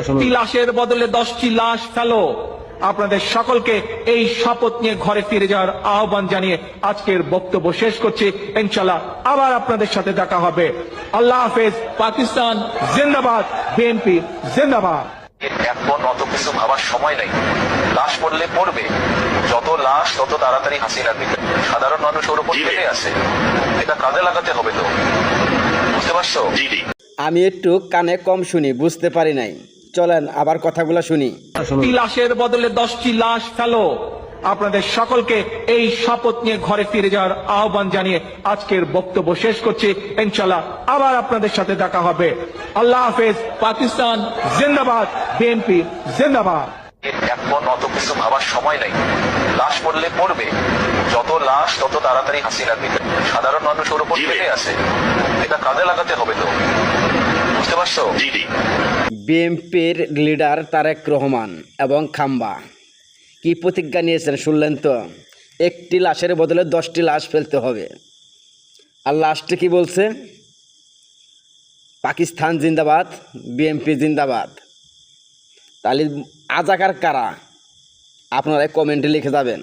একটি লাশের বদলে 10টি লাশ ফেলো। আপনাদের সকলকে এই শপথ নিয়ে ঘরে ফিরে যাওয়ার আহ্বান জানিয়ে আজকের বক্তব্য শেষ করছি। ইনশাআল্লাহ আবার আপনাদের সাথে দেখা হবে। আল্লাহ হাফেজ। পাকিস্তান জিন্দাবাদ, বিএনপি জিন্দাবাদ। এখন অত কিছু ভাবার সময় নাই। লাশ পড়লে পড়বে, যত লাশ তত তাড়াতাড়ি হাসিনার দিকে। সাধারণ মানুষ ওর উপর খেতে আছে, এটা কাজে লাগাতে হবে তো, বুঝতে পারছো? আমি একটু কানে কম শুনি, বুঝতে পারি নাই। চলেন আবার কথাগুলো শুনি। একটি লাশের বদলে 10টি লাশ ফেলো। আপনাদের সকলকে এই শপথ নিয়ে ঘরে ফিরে যাওয়ার আহ্বান জানিয়ে আজকের বক্তব্য শেষ করছি। ইনশাআল্লাহ আবার আপনাদের সাথে দেখা হবে। আল্লাহ হাফেজ। পাকিস্তান জিন্দাবাদ, বিএনপি জিন্দাবাদ। এখন অত কিছু ভাবার সময় নাই। লাশ পড়লে পড়বে, যত লাশ তত তাড়াতাড়ি হাসিনার দিকে। সাধারণ মানুষ ওর উপর খেতে আছে, এটা কাজে লাগাতে হবে তো, বুঝতে পারছো? বিএনপির লিডার তারেক রহমান এবং খাম্বা কি প্রতিজ্ঞা নিয়েছেন শুনলেন তো? একটি লাশের বদলে 10টি লাশ ফেলতে হবে। আর লাস্টে কি বলছে? পাকিস্তান জিন্দাবাদ, বিএনপি জিন্দাবাদ। তাহলে আজাকার কারা? আপনারা কমেন্টে লিখে যাবেন।